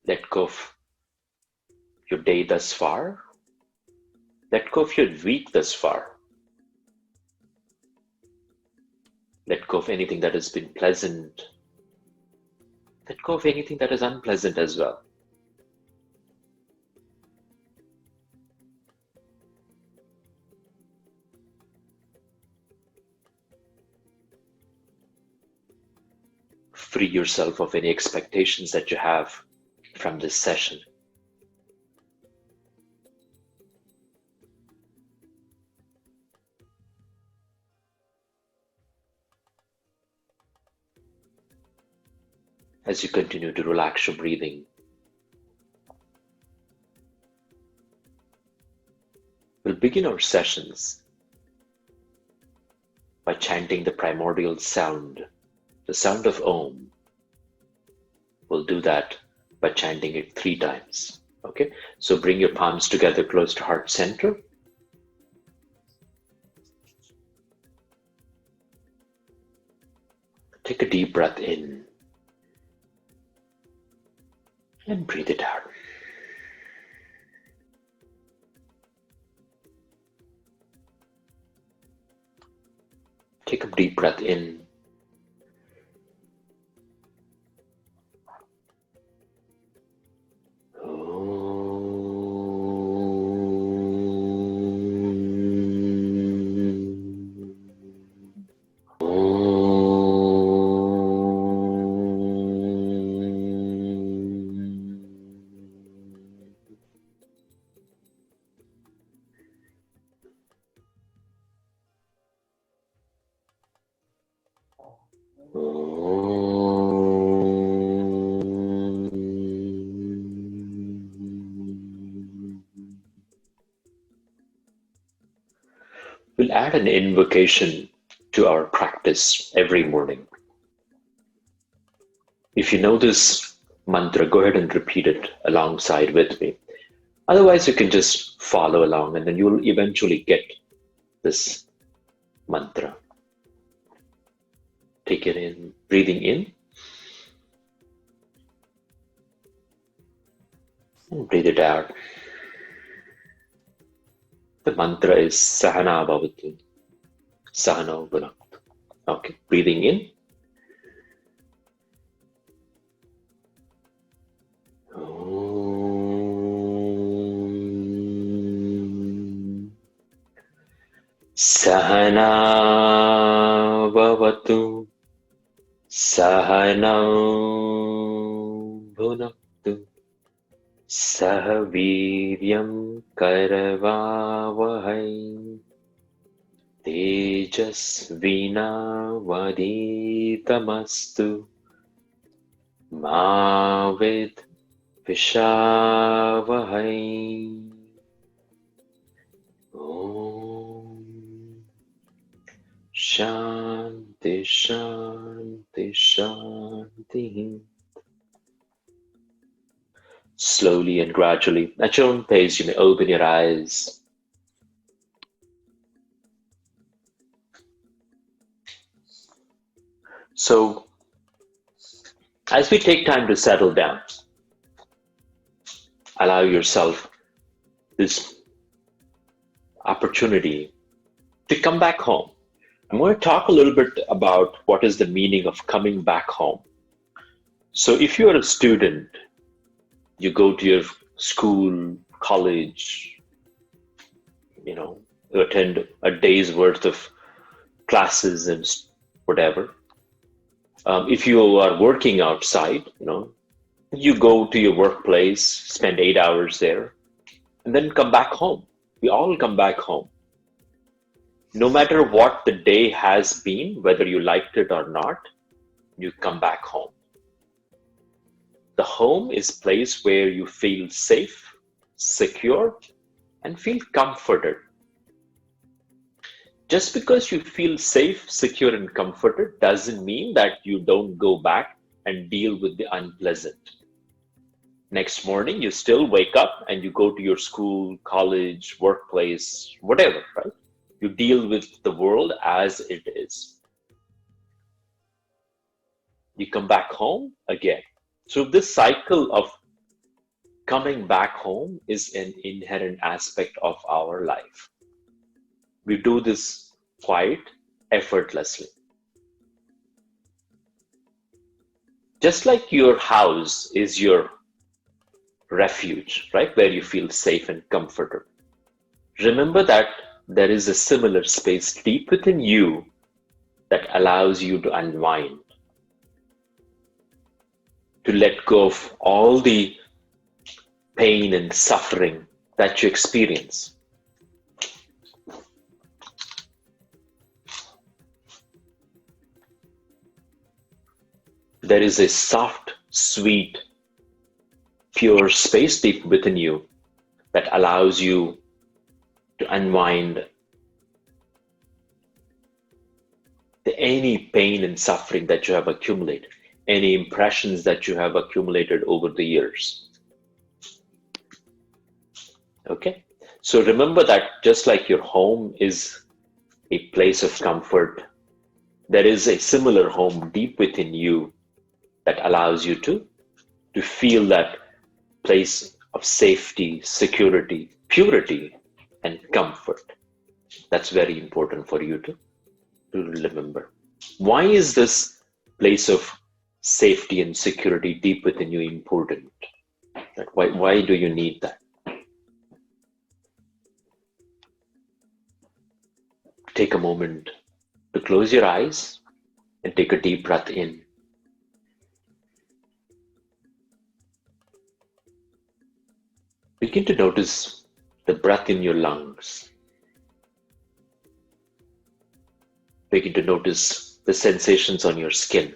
Let go of your day thus far. Let go of your week thus far. Let go of anything that has been pleasant. Let go of anything that is unpleasant as well. Free yourself of any expectations that you have from this session. As you continue to relax your breathing, we'll begin our sessions by chanting the primordial sound, the sound of Om. We'll do that by chanting it 3 times. Okay, so bring your palms together close to heart center. Take a deep breath in and breathe it out. Take a deep breath in We'll add an invocation to our practice every morning. If you know this mantra, go ahead and repeat it alongside with me. Otherwise, you can just follow along and then you'll eventually get this mantra. Take it in, breathing in, and breathe it out. The mantra is Sahana Bhavatu, Sahano Bhunaktu. Okay, breathing in. Sahana Bhavatu, Sahano Bhunaktu, Sah Viryam Karavavahai, Tejasvinavaditamastu, Ma Vidvishavahai. Om Shanti Shanti Shanti. Slowly and gradually, at your own pace, you may open your eyes. So, as we take time to settle down, allow yourself this opportunity to come back home. I'm going to talk a little bit about what is the meaning of coming back home. So, if you're a student, you go to your school, college, you attend a day's worth of classes and whatever. If you are working outside, you go to your workplace, spend 8 hours there, and then come back home. We all come back home. No matter what the day has been, whether you liked it or not, you come back home. The home is a place where you feel safe, secure, and feel comforted. Just because you feel safe, secure, and comforted doesn't mean that you don't go back and deal with the unpleasant. Next morning, you still wake up and you go to your school, college, workplace, whatever, right? You deal with the world as it is. You come back home again. So this cycle of coming back home is an inherent aspect of our life. We do this quite effortlessly. Just like your house is your refuge, right, where you feel safe and comfortable. Remember that there is a similar space deep within you that allows you to unwind, to let go of all the pain and suffering that you experience. There is a soft, sweet, pure space deep within you that allows you to unwind any pain and suffering that you have accumulated, any impressions that you have accumulated over the years. Okay, so remember that just like your home is a place of comfort, there is a similar home deep within you that allows you to feel that place of safety, security, purity, and comfort. That's very important for you to remember. Why is this place of safety and security deep within you important? Why do you need that? Take a moment to close your eyes and take a deep breath in. Begin to notice the breath in your lungs. Begin to notice the sensations on your skin.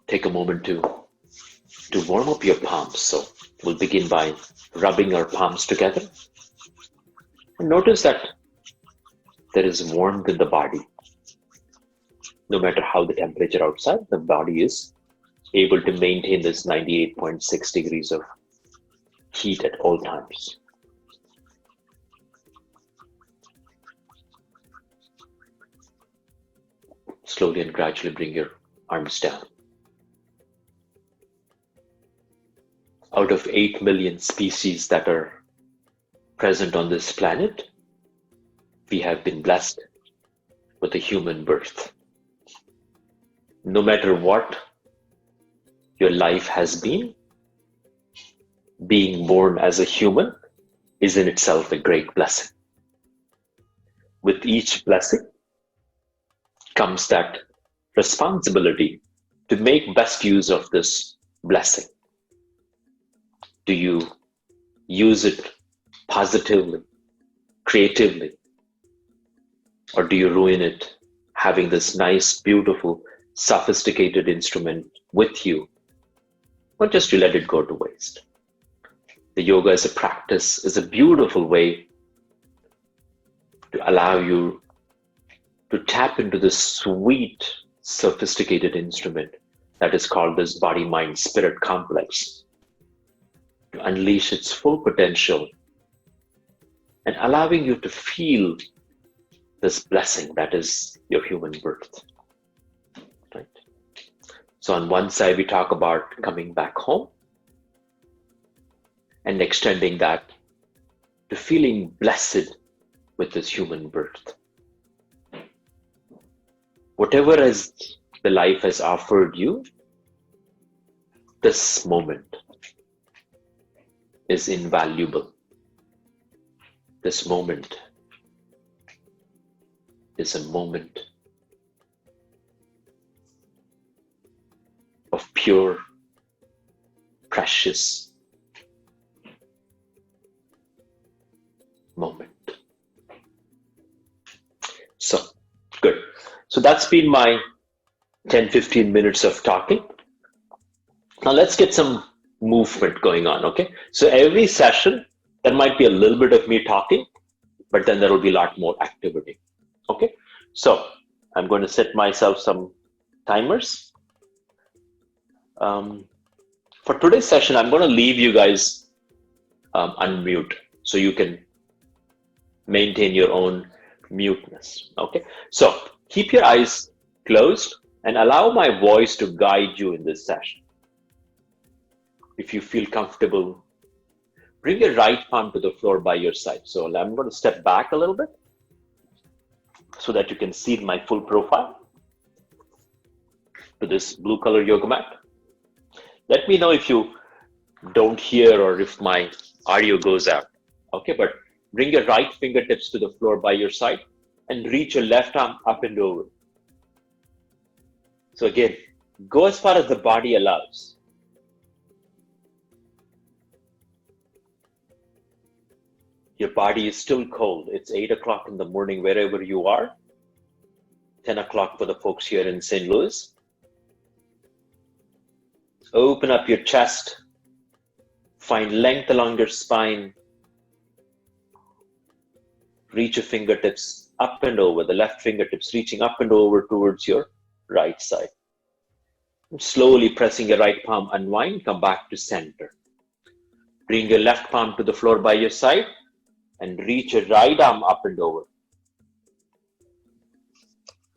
Take a moment to warm up your palms. So we'll begin by rubbing our palms together. And notice that there is warmth in the body. No matter how the temperature outside, the body is able to maintain this 98.6 degrees of heat at all times. Slowly and gradually bring your arms down. Out of 8 million species that are present on this planet, we have been blessed with a human birth. No matter what your life has been, being born as a human is in itself a great blessing. With each blessing comes that responsibility to make best use of this blessing. Do you use it positively, creatively, or do you ruin it having this nice, beautiful, sophisticated instrument with you, or just to let it go to waste? The yoga as a practice is a beautiful way to allow you to tap into this sweet, sophisticated instrument that is called this body-mind-spirit complex, to unleash its full potential and allowing you to feel this blessing that is your human birth. Right? So on one side, we talk about coming back home and extending that to feeling blessed with this human birth. Whatever the life has offered you, this moment is invaluable. This moment is a moment of pure, precious moment. So, good. So that's been my 10-15 minutes of talking. Now let's get some movement going on, okay? So every session, there might be a little bit of me talking, but then there will be a lot more activity, okay? So I'm going to set myself some timers. For today's session, I'm going to leave you guys unmute so you can maintain your own muteness, okay? So keep your eyes closed, and allow my voice to guide you in this session. If you feel comfortable, bring your right palm to the floor by your side. So I'm going to step back a little bit so that you can see my full profile to this blue color yoga mat. Let me know if you don't hear or if my audio goes out. Okay, but bring your right fingertips to the floor by your side and reach your left arm up and over. So again, go as far as the body allows. Your body is still cold. It's 8 o'clock in the morning wherever you are. 10 o'clock for the folks here in St. Louis. Open up your chest. Find length along your spine. Reach your fingertips up and over, the left fingertips reaching up and over towards your right side. And slowly pressing your right palm, unwind, come back to center. Bring your left palm to the floor by your side and reach your right arm up and over.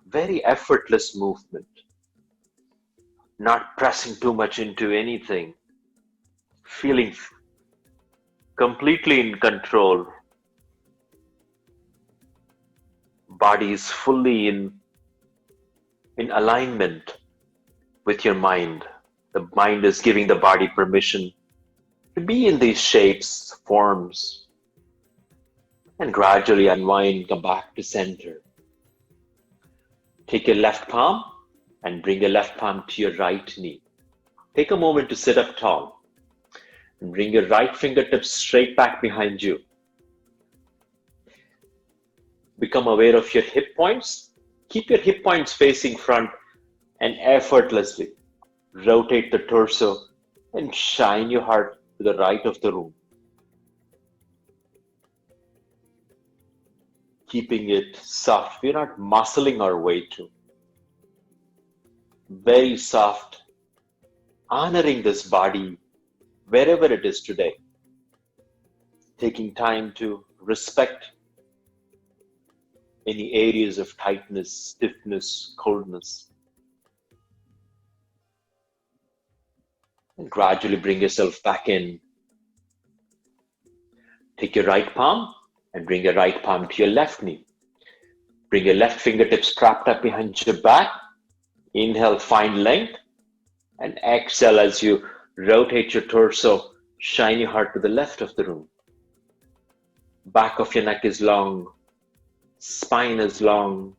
Very effortless movement. Not pressing too much into anything. Feeling completely in control. Body is fully in alignment with your mind. The mind is giving the body permission to be in these shapes, forms, and gradually unwind, come back to center. Take your left palm and bring your left palm to your right knee. Take a moment to sit up tall and bring your right fingertips straight back behind you. Become aware of your hip points. Keep your hip points facing front and effortlessly rotate the torso and shine your heart to the right of the room. Keeping it soft. We're not muscling our way through. Very soft. Honoring this body wherever it is today. Taking time to respect any areas of tightness, stiffness, coldness. And gradually bring yourself back in. Take your right palm and bring your right palm to your left knee. Bring your left fingertips trapped up behind your back. Inhale, find length. And exhale as you rotate your torso, shine your heart to the left of the room. Back of your neck is long. Spine is long.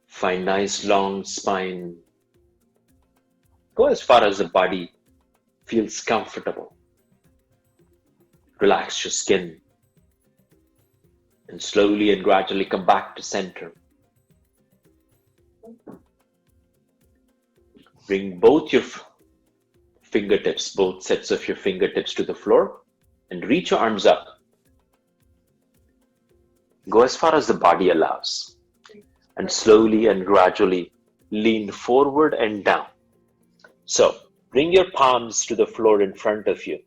Find nice long spine. Go as far as the body feels comfortable. Relax your skin. And slowly and gradually come back to center. Bring both your fingertips, both sets of your fingertips to the floor and reach your arms up. Go as far as the body allows. And slowly and gradually lean forward and down. So bring your palms to the floor in front of you.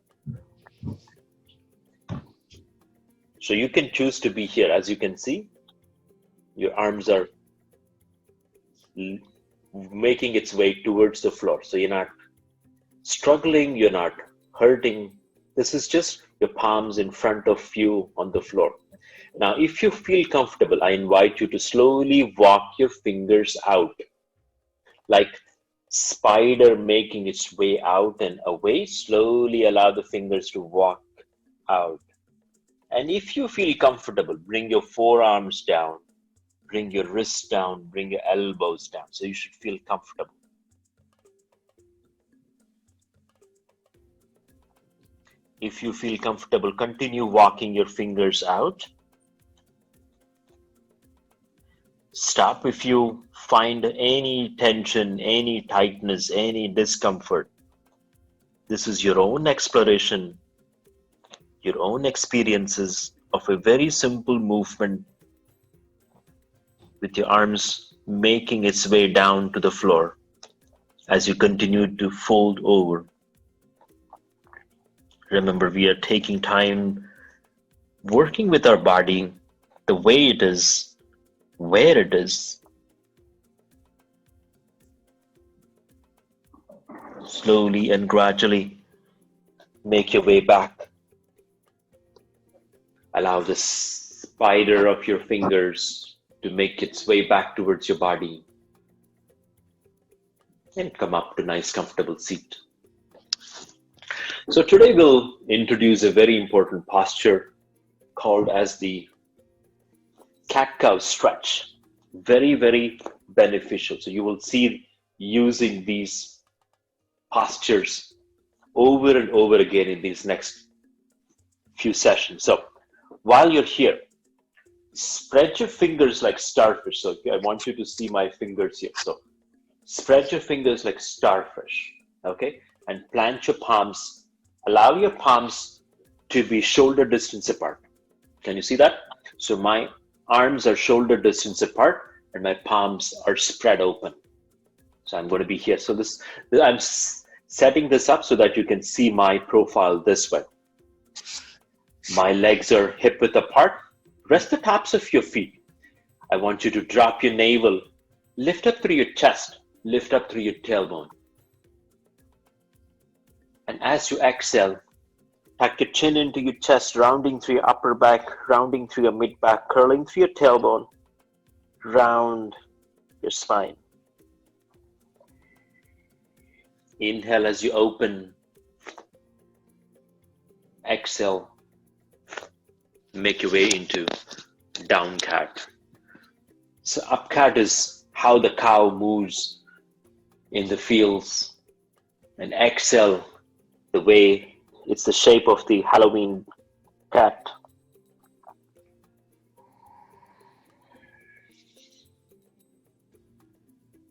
So you can choose to be here. As you can see, your arms are making its way towards the floor. So you're not struggling, you're not hurting. This is just your palms in front of you on the floor. Now, if you feel comfortable, I invite you to slowly walk your fingers out, like spider making its way out and away. Slowly allow the fingers to walk out. And if you feel comfortable, bring your forearms down, bring your wrists down, bring your elbows down. So you should feel comfortable. If you feel comfortable, continue walking your fingers out. Stop if you find any tension, any tightness, any discomfort. This is your own exploration, your own experiences of a very simple movement with your arms making its way down to the floor as you continue to fold over. Remember, we are taking time working with our body the way it is, where it is. Slowly and gradually make your way back. Allow the spider of your fingers to make its way back towards your body and come up to a nice comfortable seat. So today we'll introduce a very important posture called as the cat-cow stretch. Very, very beneficial. So you will see using these postures over and over again in these next few sessions. So while you're here, spread your fingers like starfish. So I want you to see my fingers here. So spread your fingers like starfish, okay? And plant your palms. Allow your palms to be shoulder distance apart. Can you see that? So my arms are shoulder distance apart and my palms are spread open. So I'm going to be here. So I'm setting this up so that you can see my profile this way. My legs are hip width apart. Rest the tops of your feet. I want you to drop your navel, lift up through your chest, lift up through your tailbone. And as you exhale, tuck your chin into your chest, rounding through your upper back, rounding through your mid back, curling through your tailbone, round your spine. Inhale as you open. Exhale. Make your way into down cat. So up cat is how the cow moves in the fields. And exhale, the way it's the shape of the Halloween cat.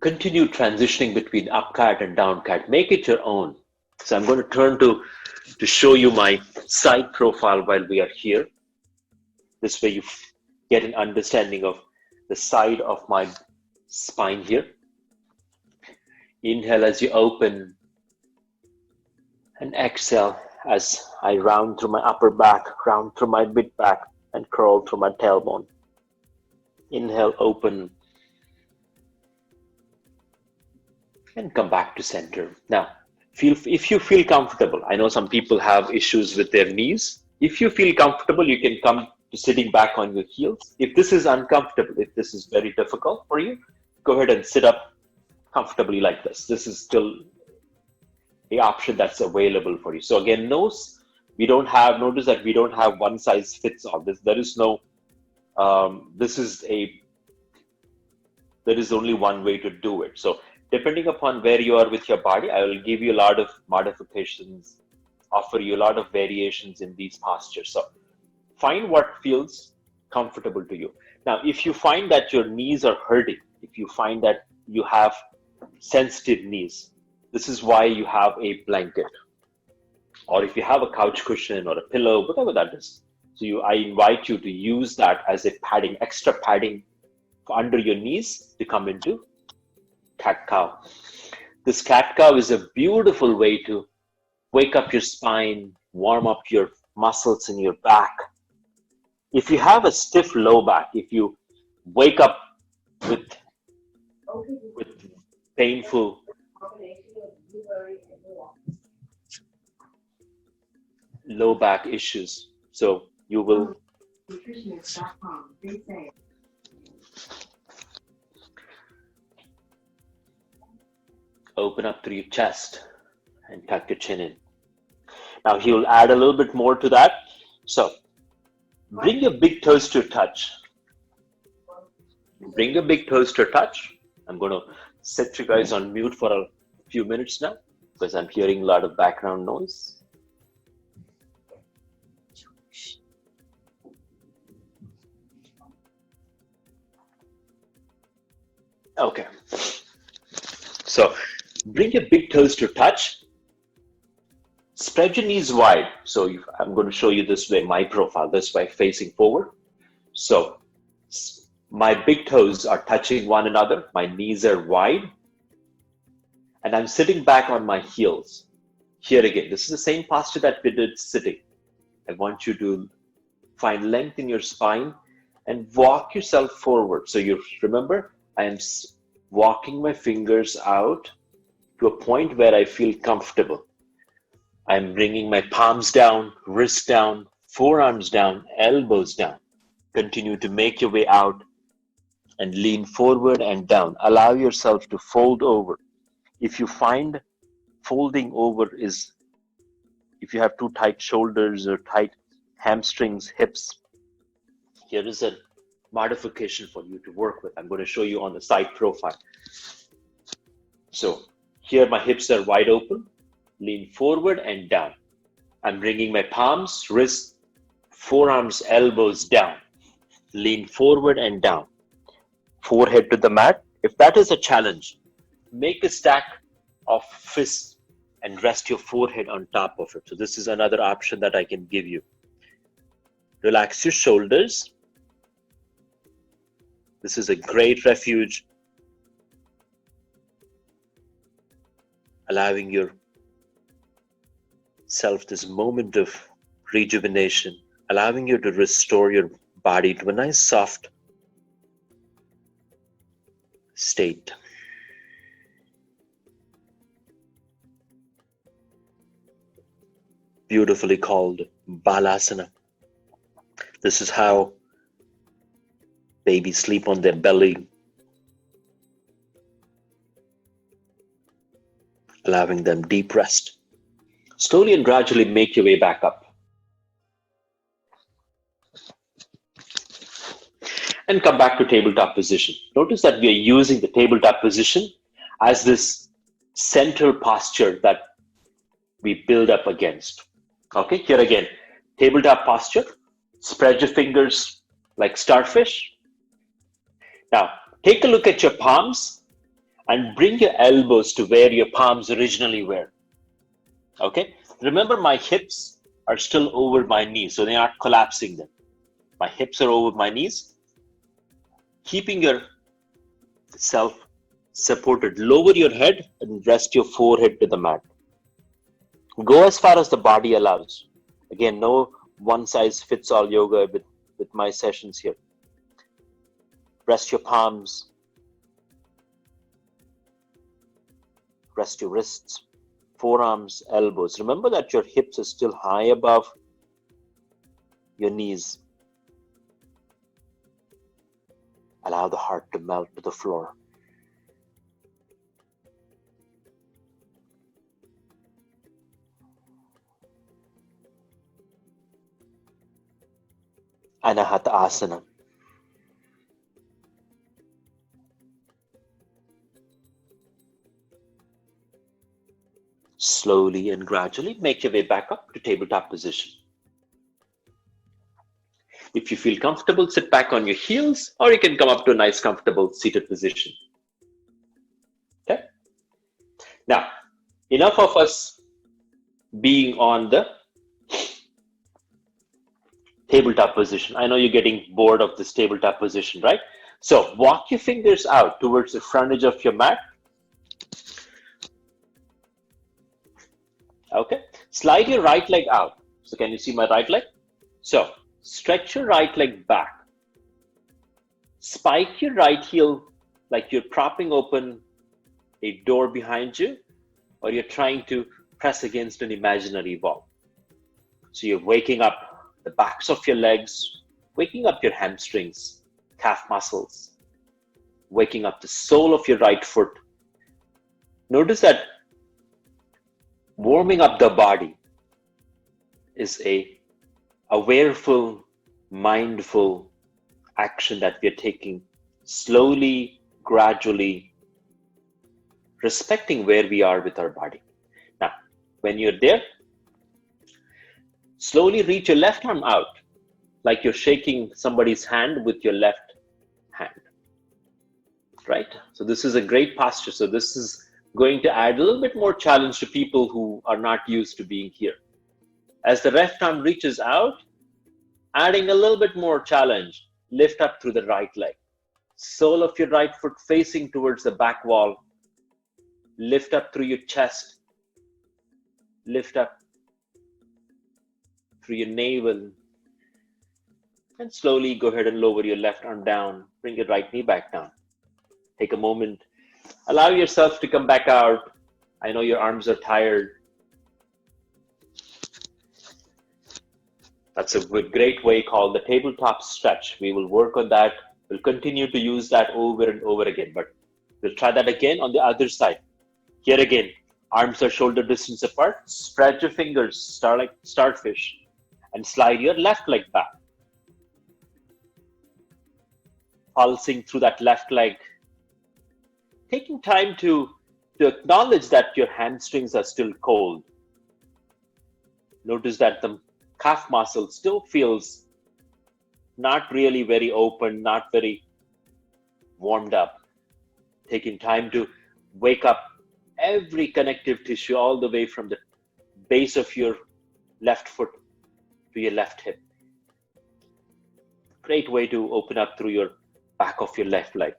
Continue transitioning between up cat and down cat. Make it your own. So I'm going to turn to show you my side profile while we are here. This way you get an understanding of the side of my spine here. Inhale as you open and exhale as I round through my upper back, round through my mid back and curl through my tailbone. Inhale, open and come back to center. Now, if you feel comfortable, I know some people have issues with their knees. If you feel comfortable, you can come to sitting back on your heels. If this is uncomfortable, if this is very difficult for you, go ahead and sit up comfortably like this. This is still the option that's available for you. So again, notice that we don't have one size fits all. There is only one way to do it. So depending upon where you are with your body, I will give you a lot of modifications, offer you a lot of variations in these postures. So find what feels comfortable to you. Now, if you find that your knees are hurting, if you find that you have sensitive knees, this is why you have a blanket. Or if you have a couch cushion or a pillow, whatever that is. So I invite you to use that as a padding, extra padding under your knees to come into cat-cow. This cat-cow is a beautiful way to wake up your spine, warm up your muscles in your back. If you have a stiff low back, if you wake up with painful low back issues, so you will open up through your chest and tuck your chin in. Now he will add a little bit more to that. So bring your big toes to touch. Bring your big toes to touch. I'm going to set you guys on mute for a few minutes now because I'm hearing a lot of background noise. Okay. So bring your big toes to touch. Spread your knees wide. So I'm going to show you this way, my profile, this way, facing forward. So my big toes are touching one another. My knees are wide. And I'm sitting back on my heels. Here again, this is the same posture that we did sitting. I want you to find length in your spine and walk yourself forward. So you remember, I am walking my fingers out to a point where I feel comfortable. I'm bringing my palms down, wrists down, forearms down, elbows down. Continue to make your way out and lean forward and down. Allow yourself to fold over. If you find folding over is, if you have too tight shoulders or tight hamstrings, hips, here is a modification for you to work with. I'm going to show you on the side profile. So here my hips are wide open, lean forward and down. I'm bringing my palms, wrists, forearms, elbows down. Lean forward and down. Forehead to the mat. If that is a challenge, make a stack of fists and rest your forehead on top of it. So this is another option that I can give you. Relax your shoulders. This is a great refuge, allowing yourself this moment of rejuvenation, allowing you to restore your body to a nice soft state. Beautifully called Balasana. This is how babies sleep on their belly, allowing them deep rest. Slowly and gradually make your way back up. And come back to tabletop position. Notice that we are using the tabletop position as this center posture that we build up against. Okay, here again, tabletop posture. Spread your fingers like starfish. Now, take a look at your palms and bring your elbows to where your palms originally were. Okay, remember my hips are still over my knees, so they're not collapsing them. My hips are over my knees. Keeping yourself supported, lower your head and rest your forehead to the mat. Go as far as the body allows. Again, no one size fits all yoga with my sessions here. Rest your palms. Rest your wrists, forearms, elbows. Remember that your hips are still high above your knees. Allow the heart to melt to the floor. Anahata Asana. Slowly and gradually make your way back up to tabletop position. If you feel comfortable, sit back on your heels, or you can come up to a nice comfortable seated position. Okay? Now, enough of us being on the tabletop position. I know you're getting bored of this tabletop position, right? So walk your fingers out towards the front edge of your mat. Okay, slide your right leg out. So can you see my right leg? So stretch your right leg back. Spike your right heel like you're propping open a door behind you, or you're trying to press against an imaginary wall. So you're waking up the backs of your legs, waking up your hamstrings, calf muscles, waking up the sole of your right foot. Notice that warming up the body is a awareful, mindful action that we are taking slowly, gradually, respecting where we are with our body. Now, when you're there, slowly reach your left arm out like you're shaking somebody's hand with your left hand, right? So this is a great posture. So this is going to add a little bit more challenge to people who are not used to being here. As the left arm reaches out, adding a little bit more challenge, lift up through the right leg. Sole of your right foot facing towards the back wall. Lift up through your chest. Lift up through your navel. And slowly go ahead and lower your left arm down. Bring your right knee back down. Take a moment. Allow yourself to come back out. I know your arms are tired. That's a great way called the tabletop stretch. We will work on that. We'll continue to use that over and over again, but we'll try that again on the other side. Here again, arms are shoulder distance apart. Spread your fingers, start like starfish, and slide your left leg back. Pulsing through that left leg. Taking time to acknowledge that your hamstrings are still cold. Notice that the calf muscle still feels not really very open, not very warmed up. Taking time to wake up every connective tissue all the way from the base of your left foot to your left hip. Great way to open up through your back of your left leg.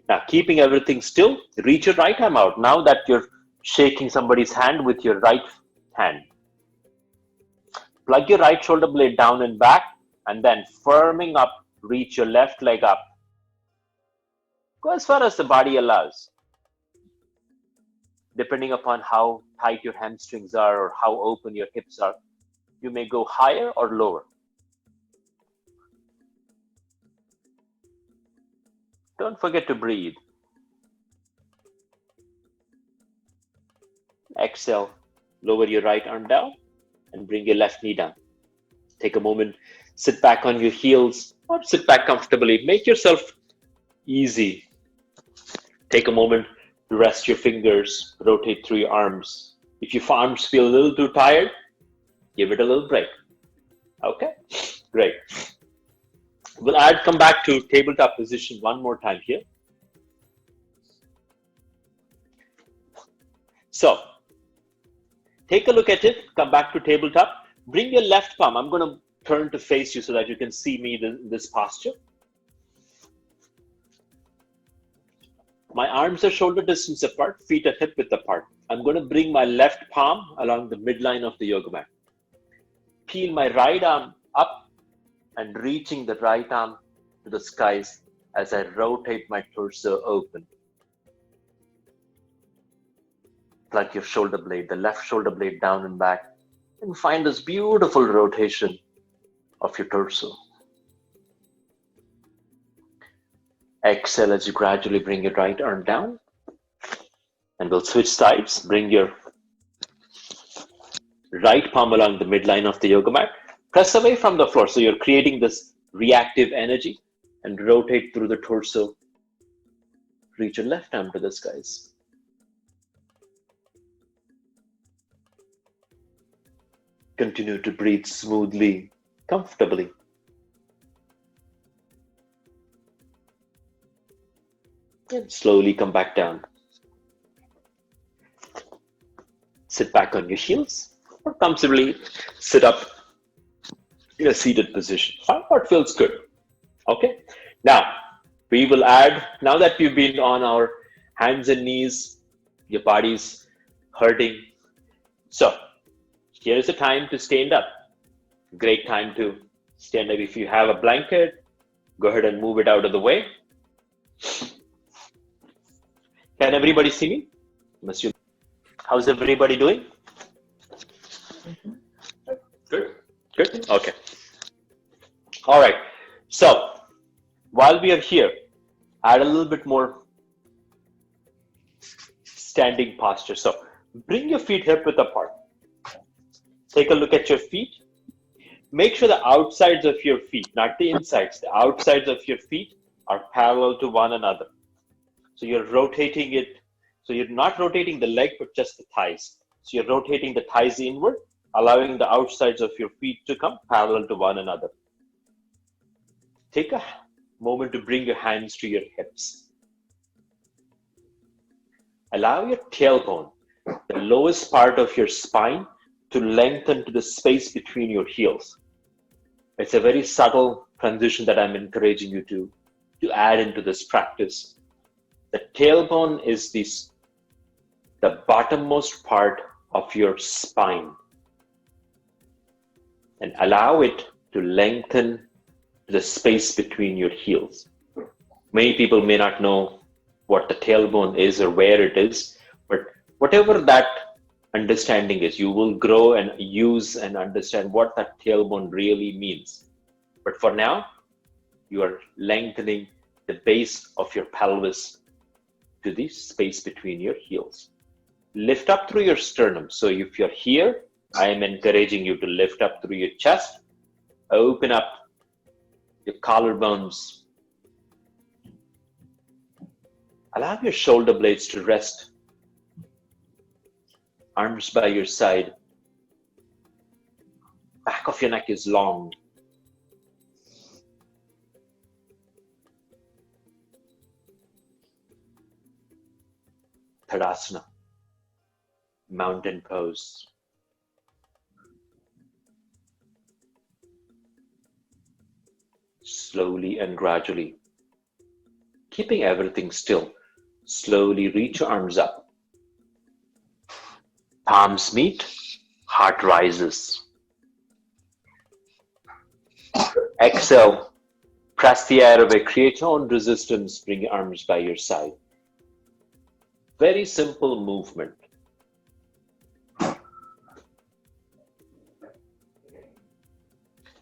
Now, keeping everything still, reach your right arm out. Now that you're shaking somebody's hand with your right hand. Plug your right shoulder blade down and back, and then firming up, reach your left leg up. Go as far as the body allows. Depending upon how tight your hamstrings are or how open your hips are, you may go higher or lower. Don't forget to breathe. Exhale, lower your right arm down and bring your left knee down. Take a moment, sit back on your heels or sit back comfortably. Make yourself easy. Take a moment to rest your fingers, rotate through your arms. If your arms feel a little too tired, give it a little break. Okay, great. We'll come back to tabletop position one more time here. So, take a look at it, come back to tabletop. Bring your left palm. I'm going to turn to face you so that you can see me in this posture. My arms are shoulder distance apart, feet are hip width apart. I'm going to bring my left palm along the midline of the yoga mat. Peel my right arm up and reaching the right arm to the skies as I rotate my torso open. Plug your shoulder blade, the left shoulder blade down and back, and find this beautiful rotation of your torso. Exhale as you gradually bring your right arm down, and we'll switch sides. Bring your right palm along the midline of the yoga mat. Press away from the floor so you're creating this reactive energy and rotate through the torso. Reach your left arm to the skies. Continue to breathe smoothly, comfortably. And slowly come back down. Sit back on your heels or comfortably sit up in a seated position. Find what feels good. Okay. Now, we will add, now that we've been on our hands and knees, your body's hurting. So, here's a time to stand up. Great time to stand up. If you have a blanket, go ahead and move it out of the way. Can everybody see me? How's everybody doing? Good. Good. Okay. All right. So while we are here, add a little bit more standing posture. So bring your feet hip width apart. Take a look at your feet. Make sure the outsides of your feet, not the insides, the outsides of your feet are parallel to one another. So you're rotating it. So you're not rotating the leg, but just the thighs. So you're rotating the thighs inward, allowing the outsides of your feet to come parallel to one another. Take a moment to bring your hands to your hips. Allow your tailbone, the lowest part of your spine, to lengthen to the space between your heels. It's a very subtle transition that I'm encouraging you to add into this practice. The tailbone is the bottommost part of your spine, and allow it to lengthen the space between your heels. Many people may not know what the tailbone is or where it is, but whatever that understanding is, you will grow and use and understand what that tailbone really means. But for now, you are lengthening the base of your pelvis to the space between your heels. Lift up through your sternum. So if you're here, I am encouraging you to lift up through your chest, open up your collarbones. Allow your shoulder blades to rest. Arms by your side. Back of your neck is long. Tadasana, mountain pose. Slowly and gradually, keeping everything still, slowly reach your arms up. Palms meet, heart rises. Exhale, press the air away, create your own resistance, bring your arms by your side. Very simple movement.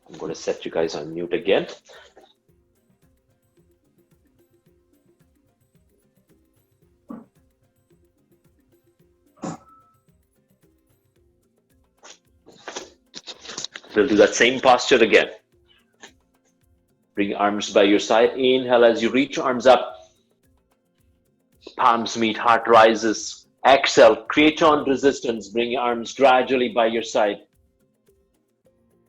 I'm going to set you guys on mute again. We'll do that same posture again. Bring your arms by your side. Inhale as you reach your arms up. Palms meet, heart rises. Exhale, create your own resistance. Bring your arms gradually by your side.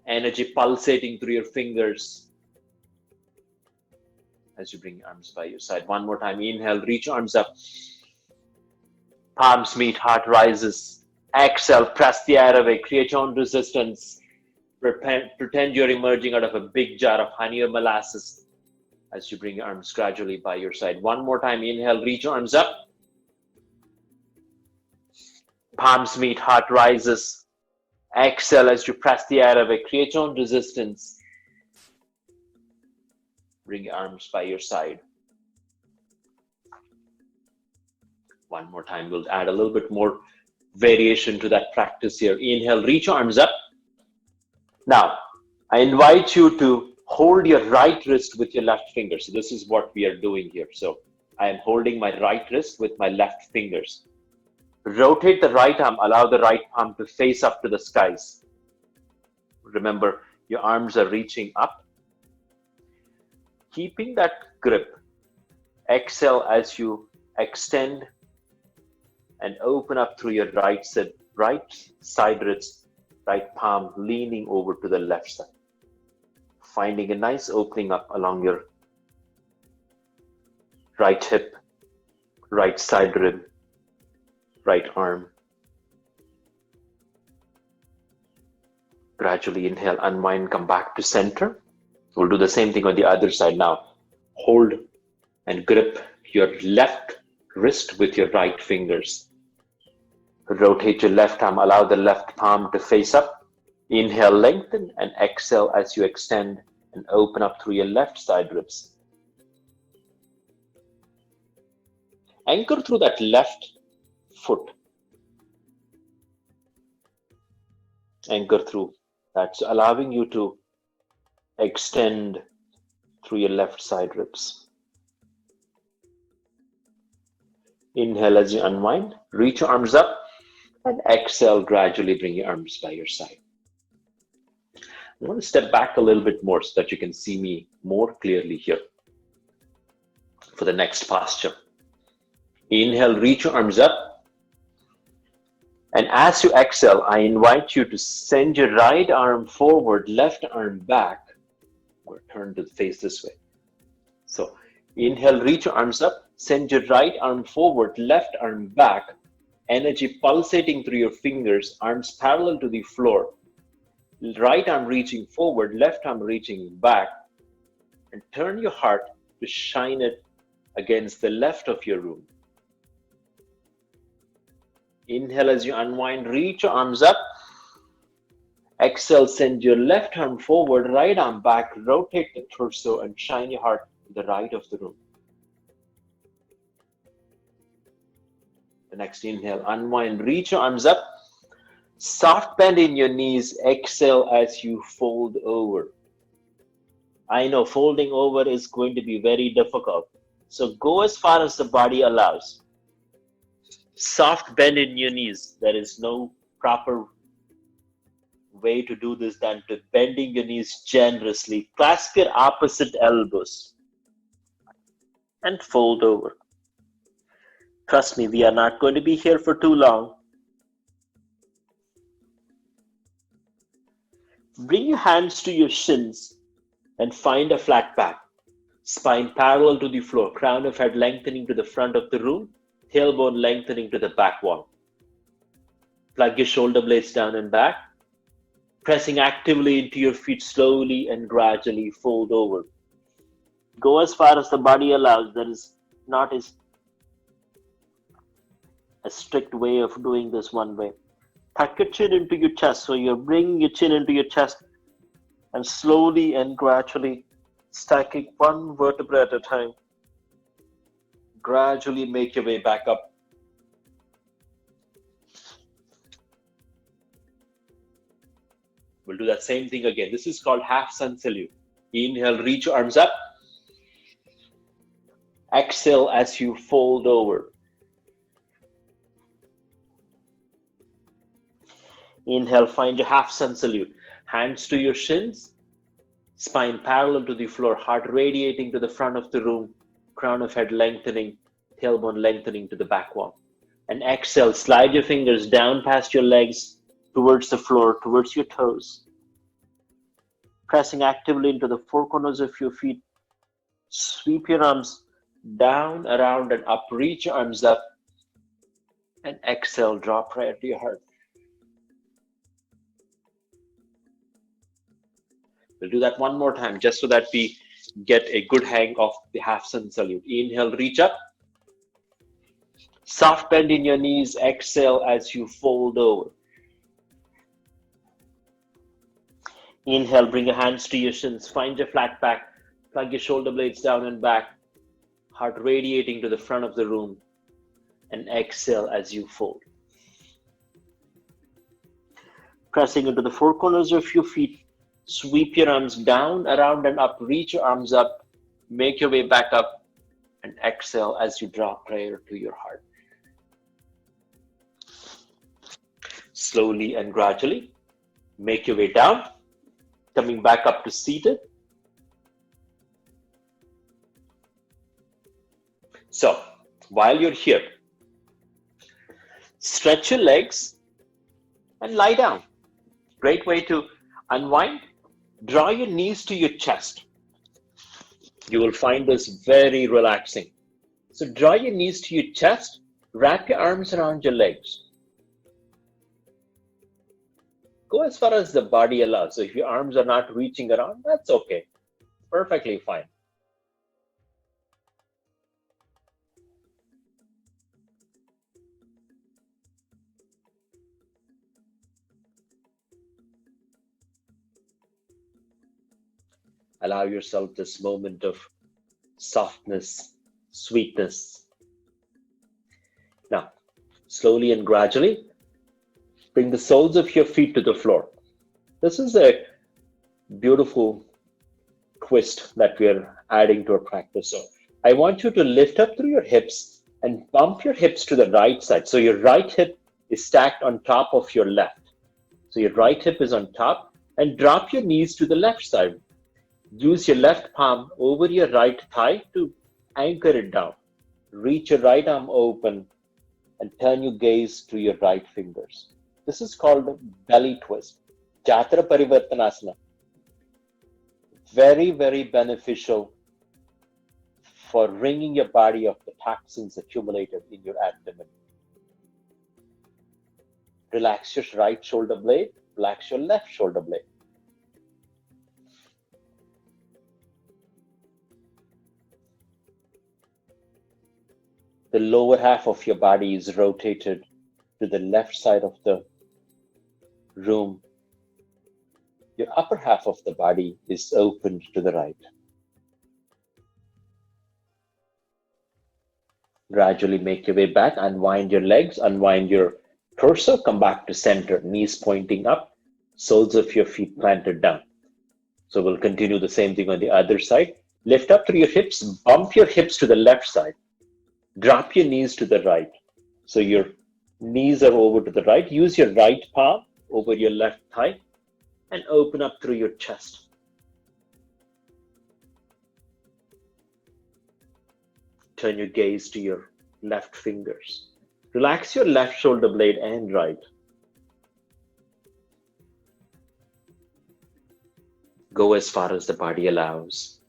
Energy pulsating through your fingers as you bring your arms by your side. One more time. Inhale, reach your arms up. Palms meet, heart rises. Exhale, press the air away. Create your own resistance. Pretend you're emerging out of a big jar of honey or molasses as you bring your arms gradually by your side. One more time. Inhale, reach your arms up. Palms meet, heart rises. Exhale as you press the air away. Create your own resistance. Bring your arms by your side. One more time. We'll add a little bit more variation to that practice here. Inhale, reach your arms up. Now, I invite you to hold your right wrist with your left finger. So this is what we are doing here. So I am holding my right wrist with my left fingers. Rotate the right arm, allow the right palm to face up to the skies. Remember, your arms are reaching up. Keeping that grip, exhale as you extend and open up through your right side wrist, right palm leaning over to the left side. Finding a nice opening up along your right hip, right side rib, right arm. Gradually inhale, unwind, come back to center. We'll do the same thing on the other side now. Hold and grip your left wrist with your right fingers. Rotate your left arm, allow the left palm to face up. Inhale, lengthen, and exhale as you extend and open up through your left side ribs. Anchor through that left foot. Anchor through. That's allowing you to extend through your left side ribs. Inhale as you unwind, reach your arms up, and exhale, gradually bring your arms by your side. I want to step back a little bit more so that you can see me more clearly here for the next posture. Inhale, reach your arms up. And as you exhale, I invite you to send your right arm forward, left arm back, or turn to face this way. So inhale, reach your arms up, send your right arm forward, left arm back, energy pulsating through your fingers, arms parallel to the floor. Right arm reaching forward, left arm reaching back, and turn your heart to shine it against the left of your room. Inhale as you unwind, reach your arms up. Exhale, send your left arm forward, right arm back, rotate the torso and shine your heart to the right of the room. The next inhale, unwind, reach your arms up, soft bend in your knees, exhale as you fold over. I know folding over is going to be very difficult, so go as far as the body allows. Soft bend in your knees. There is no proper way to do this than to bending your knees generously. Clasp your opposite elbows and fold over. Trust me, we are not going to be here for too long. Bring your hands to your shins and find a flat back. Spine parallel to the floor, crown of head lengthening to the front of the room, tailbone lengthening to the back wall. Plug your shoulder blades down and back. Pressing actively into your feet, slowly and gradually fold over. Go as far as the body allows. There is not a strict way of doing this one way. Tuck your chin into your chest. So you're bringing your chin into your chest and slowly and gradually stacking one vertebra at a time. Gradually make your way back up. We'll do that same thing again. This is called half sun salute. Inhale, reach your arms up. Exhale as you fold over. Inhale, find your half sun salute. Hands to your shins, spine parallel to the floor, heart radiating to the front of the room, crown of head lengthening, tailbone lengthening to the back wall. And exhale, slide your fingers down past your legs, towards the floor, towards your toes. Pressing actively into the four corners of your feet. Sweep your arms down, around, and up. Reach your arms up. And exhale, draw prayer to your heart. We'll do that one more time, just so that we get a good hang of the half sun salute. Inhale, reach up. Soft bend in your knees. Exhale as you fold over. Inhale, bring your hands to your shins. Find your flat back. Plug your shoulder blades down and back. Heart radiating to the front of the room. And exhale as you fold. Pressing into the four corners of your feet. Sweep your arms down, around, and up. Reach your arms up. Make your way back up. And exhale as you draw prayer to your heart. Slowly and gradually, make your way down. Coming back up to seated. So, while you're here, stretch your legs and lie down. Great way to unwind. Draw your knees to your chest. You will find this very relaxing. So draw your knees to your chest. Wrap your arms around your legs. Go as far as the body allows. So if your arms are not reaching around, that's okay. Perfectly fine. Allow yourself this moment of softness, sweetness. Now, slowly and gradually, bring the soles of your feet to the floor. This is a beautiful twist that we are adding to our practice. So I want you to lift up through your hips and bump your hips to the right side. So your right hip is stacked on top of your left. So your right hip is on top, and drop your knees to the left side. Use your left palm over your right thigh to anchor it down. Reach your right arm open and turn your gaze to your right fingers. This is called belly twist, Jatra Parivartanasana. Very, very beneficial for wringing your body of the toxins accumulated in your abdomen. Relax your right shoulder blade, relax your left shoulder blade. The lower half of your body is rotated to the left side of the room. Your upper half of the body is opened to the right. Gradually make your way back, unwind your legs, unwind your torso, come back to center, knees pointing up, soles of your feet planted down. So we'll continue the same thing on the other side. Lift up through your hips, bump your hips to the left side, drop your knees to the right. So your knees are over to the right. Use your right palm over your left thigh and open up through your chest. Turn your gaze to your left fingers. Relax your left shoulder blade and right. Go as far as the body allows.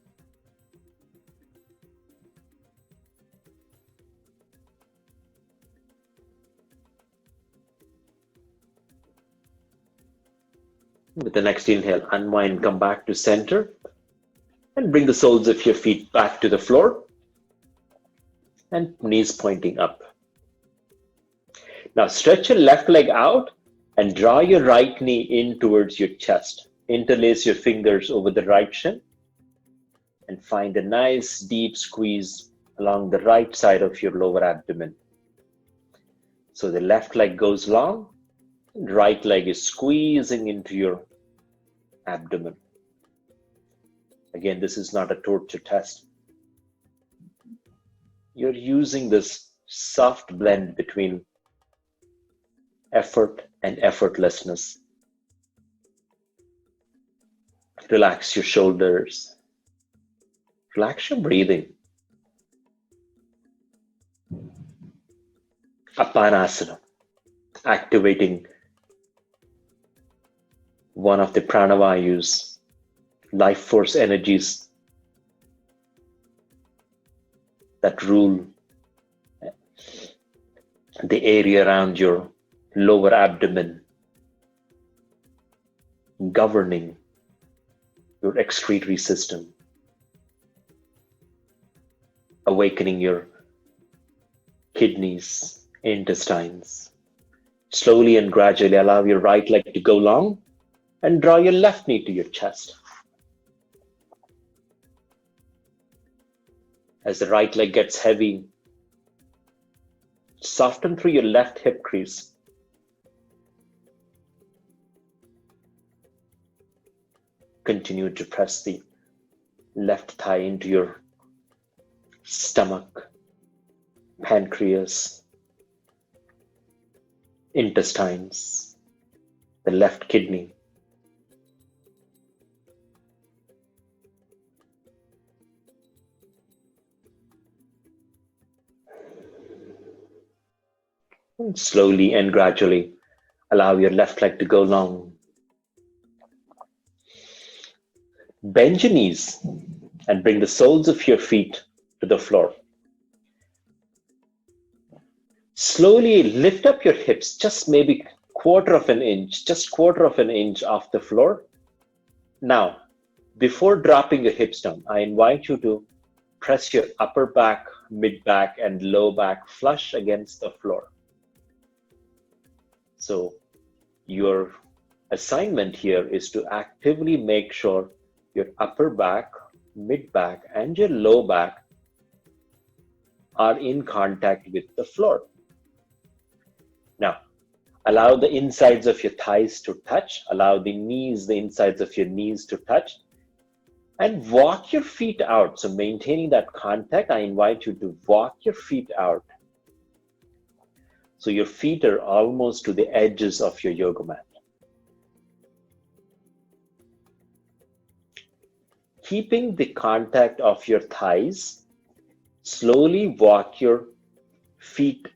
With the next inhale, unwind, come back to center, and bring the soles of your feet back to the floor, and knees pointing up. Now stretch your left leg out and draw your right knee in towards your chest. Interlace your fingers over the right shin and find a nice deep squeeze along the right side of your lower abdomen. So the left leg goes long, and right leg is squeezing into your abdomen. Again, this is not a torture test. You're using this soft blend between effort and effortlessness. Relax your shoulders. Relax your breathing. Apanasana, activating one of the pranavayus, life force energies that rule the area around your lower abdomen, governing your excretory system, awakening your kidneys, intestines. Slowly and gradually allow your right leg to go long and draw your left knee to your chest. As the right leg gets heavy, soften through your left hip crease. Continue to press the left thigh into your stomach, pancreas, intestines, the left kidney. And slowly and gradually allow your left leg to go long. Bend your knees and bring the soles of your feet to the floor. Slowly lift up your hips, just maybe quarter of an inch off the floor. Now, before dropping your hips down, I invite you to press your upper back, mid back, and low back flush against the floor. So your assignment here is to actively make sure your upper back, mid back, and your low back are in contact with the floor. Now, allow the insides of your thighs to touch, allow the insides of your knees to touch, and walk your feet out. So maintaining that contact, I invite you to walk your feet out. So your feet are almost to the edges of your yoga mat. Keeping the contact of your thighs, slowly walk your feet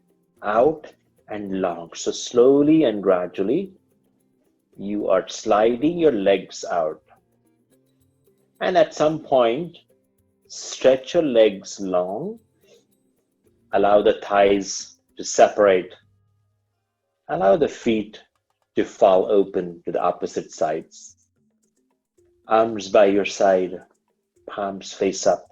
out and long. So slowly and gradually, you are sliding your legs out. And at some point, stretch your legs long. Allow the thighs to separate. Allow the feet to fall open to the opposite sides. Arms by your side, palms face up.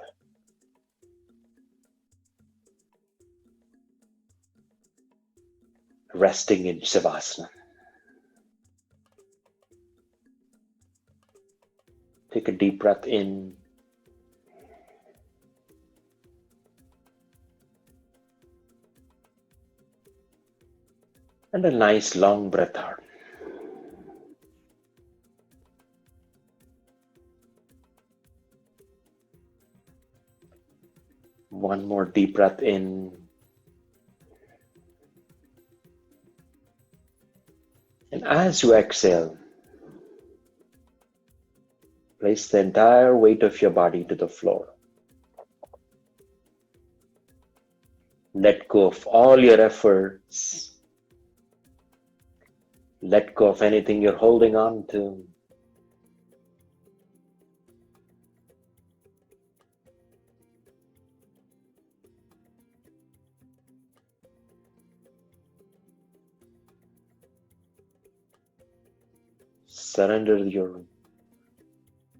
Resting in Shavasana. Take a deep breath in. And a nice long breath out. One more deep breath in. And as you exhale, place the entire weight of your body to the floor. Let go of all your efforts. Let go of anything you're holding on to.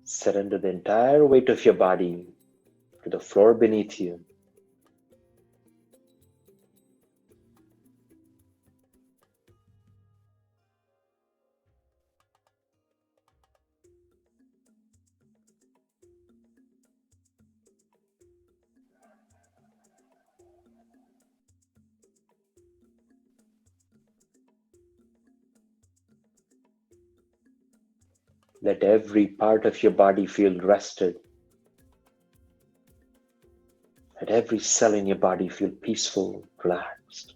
Surrender the entire weight of your body to the floor beneath you. Let every part of your body feel rested. Let every cell in your body feel peaceful, relaxed.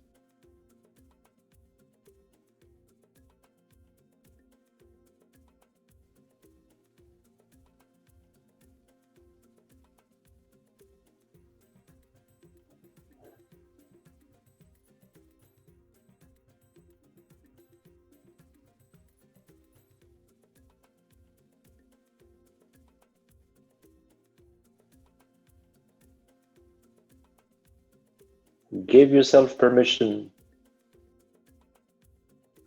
Give yourself permission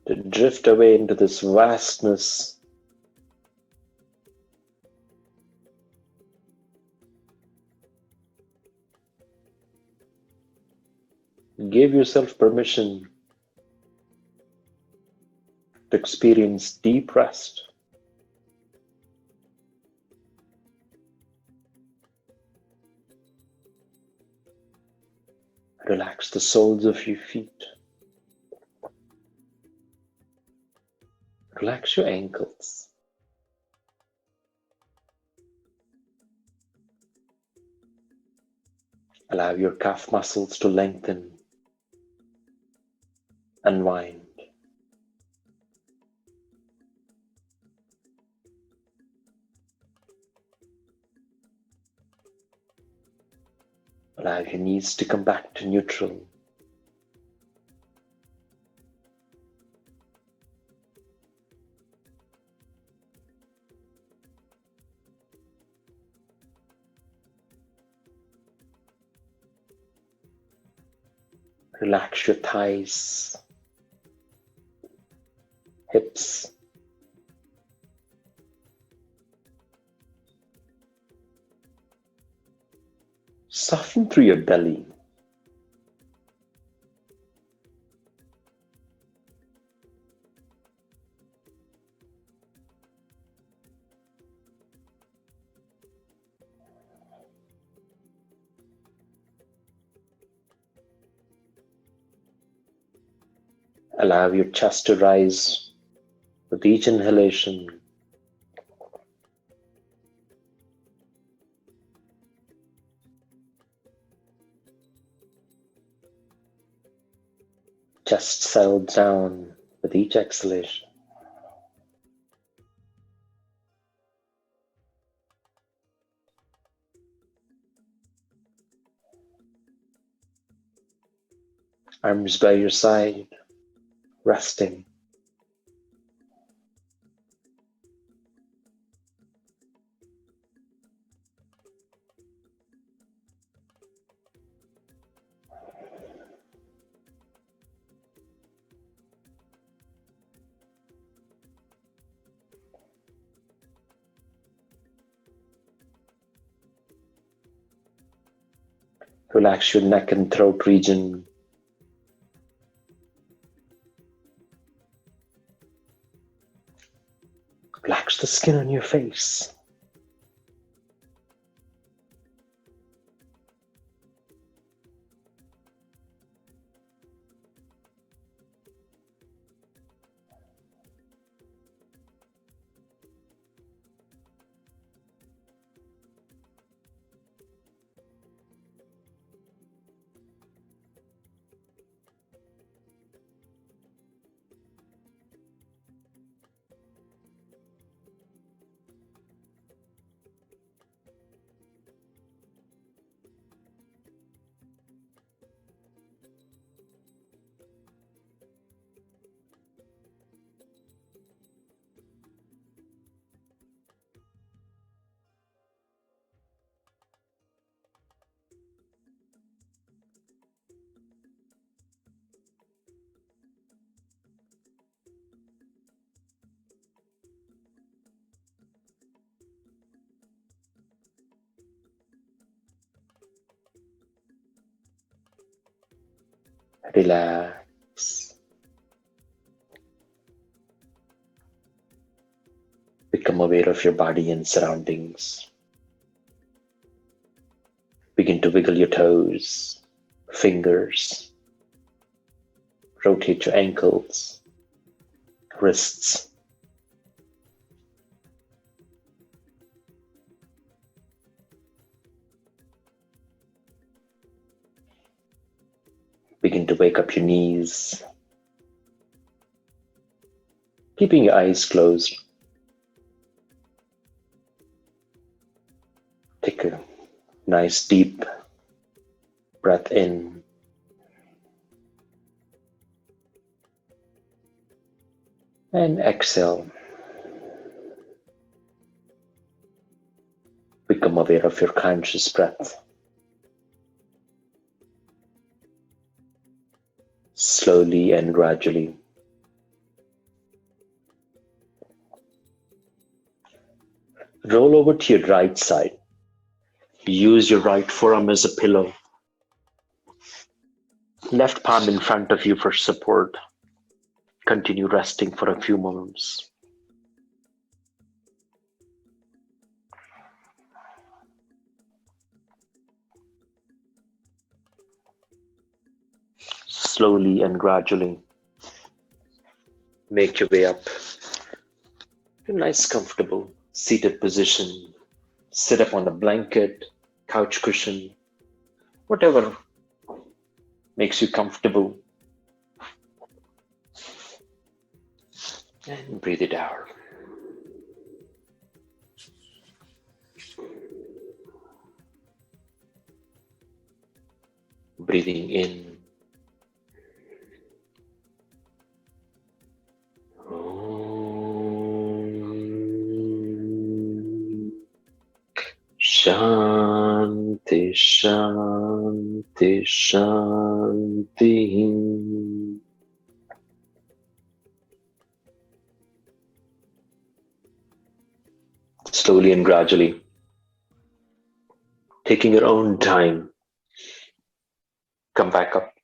to drift away into this vastness. Give yourself permission to experience deep rest. Relax the soles of your feet. Relax your ankles. Allow your calf muscles to lengthen. Unwind. Allow your knees to come back to neutral. Relax your thighs, hips, soften through your belly. Allow your chest to rise with each inhalation. Chest settle down with each exhalation. Arms by your side, resting. Relax your neck and throat region. Relax the skin on your face. Relax. Become aware of your body and surroundings. Begin to wiggle your toes, fingers, rotate your ankles, wrists. Begin to wake up your knees, keeping your eyes closed. Take a nice deep breath in and exhale. Become aware of your conscious breath. Slowly and gradually. Roll over to your right side. Use your right forearm as a pillow. Left palm in front of you for support. Continue resting for a few moments. Slowly and gradually, make your way up to a nice, comfortable seated position. Sit up on a blanket, couch cushion, whatever makes you comfortable. And breathe it out. Breathing in. Shanti, Shanti, Shanti. Slowly and gradually, taking your own time, come back up